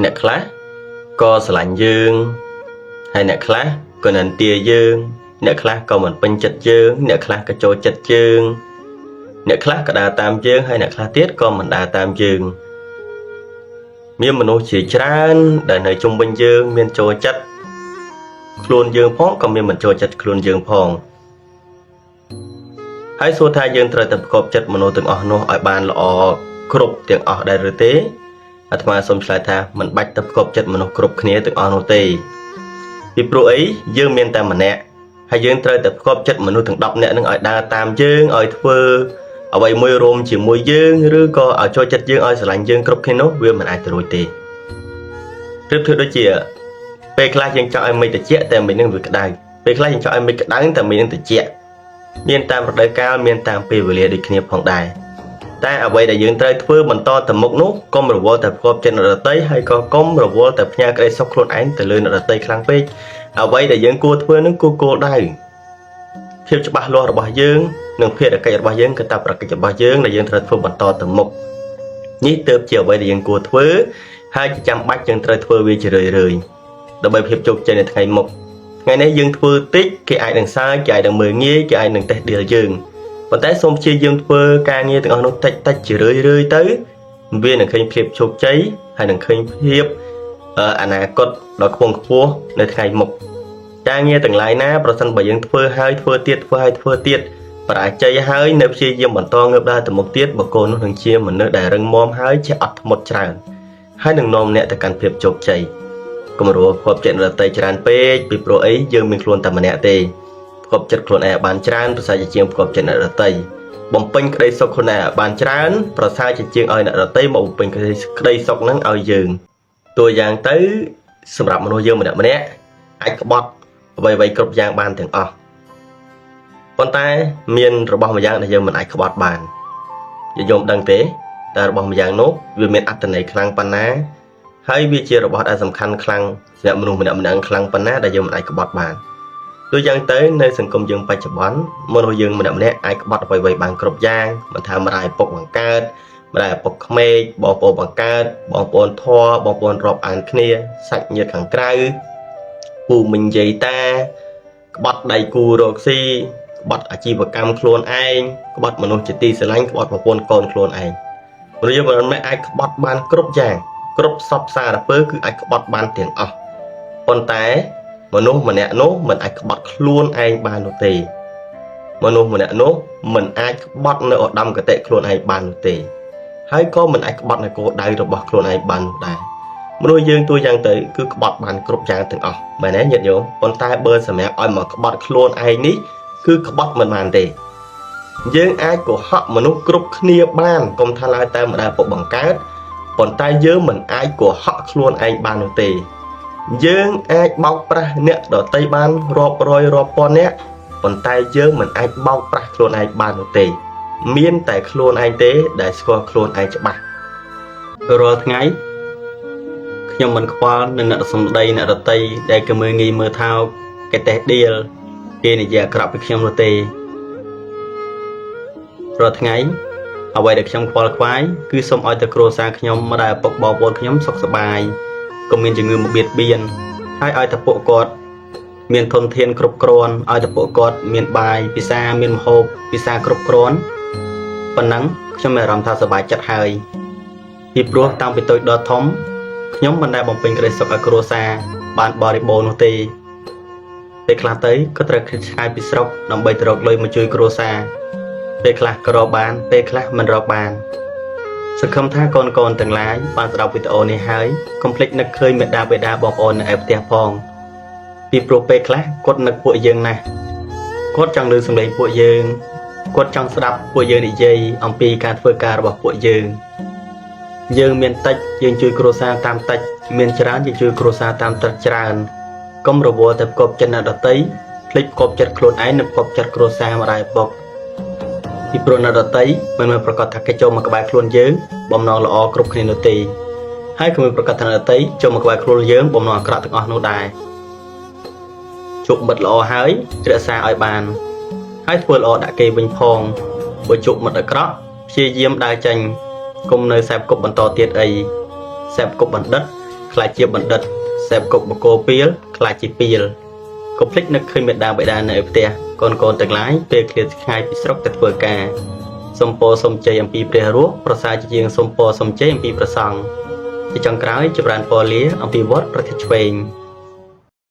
អ្នកខ្លះក៏ស្រឡាញ់យើងហើយអ្នកខ្លះក៏នន្ទាយើងអ្នកខ្លះក៏មិនពេញចិត្តយើងអ្នកខ្លះក៏ចូលចិត្តយើងអ្នកខ្លះក៏ដើរតាមយើងហើយអ្នកខ្លះទៀតក៏មិនដើរតាមយើងមានមនុស្សជាច្រើនដែលនៅជុំវិញយើងមានចូលចិត្តខ្លួនយើងផងក៏មានមិនចូលចិត្តខ្លួនយើងផងហើយសួរថាយើងត្រូវតែប្រកបចិត្តមនុស្សទាំងអស់នោះឲ្យបានល្អគ្រប់ទាំងអស់ដែរឬទេអាត្មាសូមឆ្លើយថាមិនបាច់ទៅប្រកបចិត្តមនុស្សគ្រប់គ្នាទាំងអស់នោះទេពីព្រោះអីយើងមានតែម្នាក់ហើយយើងត្រូវតែប្រកបចិត្តមនុស្សទាំង10នាក់នឹងឲ្យដើរតាមយើងឲ្យធ្វើអ្វីមួយរួមជាមួយយើងឬក៏ឲ្យចូលចិត្តយើងឲ្យស្រឡាញ់យើងគ្រប់គ្នានោះវាមិនអាចទៅរួចទេព្រឹបធ្វើដូចជាពេលខ្លះយើងចង់ឲ្យមេឃត្រជាក់តែមេឃនឹងវាក្តៅពេលខ្លះយើងចង់ឲ្យមេឃក្តៅតែមេឃនឹងត្រជាក់មានតាមរដូវកាលមានតាមពេលវេលាដូចគ្នាផងដែរតែអ្វីដែលយើងត្រូវធ្វើបន្តទៅមុខនោះកុំរវល់តែប្រកបចិត្តអ្នកដទៃហើយក៏កុំរវល់តែផ្ញើក្តីសុខខ្លួនឯងទៅលើអ្នកដទៃខ្លាំងពេកអ្វីដែលយើងគួរធ្វើនឹងគោលដៅភាពច្បាស់លាស់របស់យើងនិងភារកិច្ចរបស់យើងគឺតាប្រកិច្ចរបស់យើងដែលយើងត្រូវធ្វើបន្តទៅមុខនេះទើបជាអ្វីដែលយើងគួរធ្វើហើយចាំបាច់យើងត្រូវធ្វើវាជារឿយៗដើម្បីភាពជោគជ័យនៅថ្ងៃមុខថ្ងៃនេះយើងធ្វើតិចគេអាចនឹងសើចគេអាចនឹងមើលងាយគេអាចនឹងតេះដៀលយើងប៉ុន្តែសូមព្យាយាមធ្វើការងារទាំងអស់នោះតិចជារឿយទៅវានឹងឃើញភាពជោគជ័យហើយនឹងឃើញភាពអនាគតដ៏ខ្ពង់ខ្ពស់នៅថ្ងៃមុខការងារទាំងឡាយណាប្រសិនបើយើងធ្វើហើយធ្វើទៀតបរាជ័យហើយនៅព្យាយាមបន្តងើបដើរទៅមុខទៀតបុគ្គលនោះនឹងជាមនុស្សដែលរឹងមាំហើយចេះអត់ធ្មត់ច្រើនហើយនឹងនាំអ្នកទៅកាន់ភាពជោគជ័យកុំរវល់ខកចិត្តរតីច្រើនពេកពីព្រោះអីយើងមានខ្លួនតែម្នាក់ទេខកចិត្តខ្លួនឯងបានច្រើនប្រសើរជាងខកចិត្តអ្នករតីបំពេញក្តីសុខខ្លួនឯងបានច្រើនប្រសើរជាងឲ្យអ្នករតីមកបំពេញក្តីសុខនឹងឲ្យយើងតួយ៉ាងទៅសម្រាប់មនុស្សយើងម្នាក់អាចក្បត់អ្វីគ្រប់យ៉ាងបានទាំងអស់ប៉ុន្តែមានរបស់មួយយ៉ាងដែលយើងមិនអាចក្បត់បានយើងយល់ដឹងទេតែរបស់មួយយ៉ាងនោះវាមានអត្ថន័យខ្លាំងប៉ុណ្ណាហើយវាជារបស់ដែលសំខាន់ខ្លាំងសម្រាប់មនុស្សម្នាក់ខ្លាំងប៉ុណ្ណាដែលយើងមិនអាចក្បត់បានដូចយ៉ាងទៅនៅសង្គមយើងបច្ចុប្បន្នមនុស្សយើងម្នាក់អាចក្បត់អ្វីបានគ្រប់យ៉ាងមិនថាម្ដាយឪពុកបង្កើតម្ដាយឪពុកក្មេកបងប្អូនបង្កើតបងប្អូនធွာបងប្អូនរាប់អានគ្នាសាច់ញាតិខាងក្រៅពូមិញយាយតាក្បត់ដៃគូរកស៊ីក្បត់អាជីវកម្មខ្លួនឯងក្បត់មនុស្សជាទីស្រឡាញ់ក្បត់ប្រពន្ធកូនខ្លួនឯងមនុស្សយើងមិនអាចក្បត់បានគ្រប់យ៉ាងគ្រប់សពសារពើគឺអាចក្បត់បានទាំងអស់ប៉ុន្តែមនុស្សម្នាក់នោះមិនអាចក្បត់ខ្លួនឯងបាននោះទេមនុស្សម្នាក់នោះមិនអាចក្បត់នៅឧត្តមគតិខ្លួនឯងបាននោះទេហើយក៏មិនអាចក្បត់នៅគោលដៅរបស់ខ្លួនឯងបាននោះដែរមនុស្សយើងតួយ៉ាងទៅគឺក្បត់បានគ្រប់យ៉ាងទាំងអស់មែនទេញាតិញោមប៉ុន្តែបើសម្រាប់ឲ្យមកក្បត់ខ្លួនឯងនេះគឺក្បត់មិនបានទេយើងអាចកុហកមនុស្សគ្រប់គ្នាបានកុំថាឡើយតែម្ដាយពុកបង្កើតប៉ុន្តែយើងមិនអាចកុហកខ្លួនឯងបាននោះទេយើងអាចបោកប្រាស់អ្នកដទៃបានរាប់រយរាប់ពាន់នាក់ប៉ុន្តែយើងមិនអាចបោកប្រាស់ខ្លួនឯងបាននោះទេមានតែខ្លួនឯងទេដែលស្គាល់ខ្លួនឯងច្បាស់រាល់ថ្ងៃខ្ញុំមិនខ្វល់នឹងអ្នកសំដីអ្នកដទៃដែលគេមើលងាយមើលថោកគេតេះដៀលគេនិយាយអាក្រក់ពីខ្ញុំនោះទេរាល់ថ្ងៃអ្វីដែលខ្ញុំខ្វល់ខ្វាយគឺសូមឲ្យតែគ្រួសារខ្ញុំម្ដាយឪពុកបងប្អូនខ្ញុំសុខសប្បាយកុំមានជំងឺមកបៀតបៀនហើយឲ្យតែពួកគាត់មានធនធានគ្រប់គ្រាន់ឲ្យតែពួកគាត់មានបាយពិសាមានម្ហូបពិសាគ្រប់គ្រាន់ប៉ុណ្ណឹងខ្ញុំមានអារម្មណ៍ថាសប្បាយចិត្តហើយពីព្រោះតាំងពីតូចដល់ធំខ្ញុំមិនដែលបំពេញក្តីសុខឲ្យគ្រួសារបានបរិបូរណ៍នោះទេពេលខ្លះទៅក៏ត្រូវឆ្ងាយពីស្រុកដើម្បីទៅរកលុយមកជួយគ្រួសារពេលខ្លះក៏រកបានពេលខ្លះមិនរកបានសង្ឃឹមថាកូនទាំងឡាយបានស្ដាប់វីដេអូនេះហើយកុំភ្លេចនឹកឃើញមេដាបេដាបងប្អូននៅឯផ្ទះផងពីព្រោះពេលខ្លះគាត់នឹកពួកយើងណាស់គាត់ចង់ឮសំឡេងពួកយើងគាត់ចង់ស្ដាប់ពួកយើងនិយាយអំពីការធ្វើការរបស់ពួកយើងមានតិចយើងជួយគ្រួសារតាមតិចមានច្រើនយើងជួយគ្រួសារតាមតិចច្រើនកុំរវល់តែប្រកបចិត្តអ្នកដទៃភ្លេចប្រកបចិត្តខ្លួនឯងនិងប្រកបចិត្តគ្រួសារម្ដាយឪពុកពីព្រោះអ្នកដទៃមិនមែនប្រកាសថាគេចូលមកក្បែរខ្លួនយើងបំណងល្អគ្រប់គ្នានោះទេហើយក៏មិនប្រកាសថាអ្នកដទៃចូលមកក្បែរខ្លួនយើងបំណងអាក្រក់ទាំងអស់នោះដែរជួបមិត្តល្អហើយរក្សាឲ្យបានហើយធ្វើល្អដាក់គេវិញផងបើជួបមិត្តអាក្រក់ព្យាយាមដើរចេញកុំនៅសែបគប់បន្តទៀតអីសែបគប់បណ្ឌិត ខ្លាចជាបណ្ឌិតសេពកុកបកោពីលខ្លាចជាពីលកុំភ្លេចនឹកឃើញមេដាបេដានៅផ្ទះកូនទាំងឡាយពេលឃ្លាតឆ្ងាយពីស្រុកទៅធ្វើការសូមពរសូមជ័យអំពីព្រះរស់ប្រសើរជាងសូមពរសូមជ័យអំពីព្រះសង្ឃជាចុងក្រោយចម្រើនពរលាអំពីវត្តប្រទេសឆ្វេង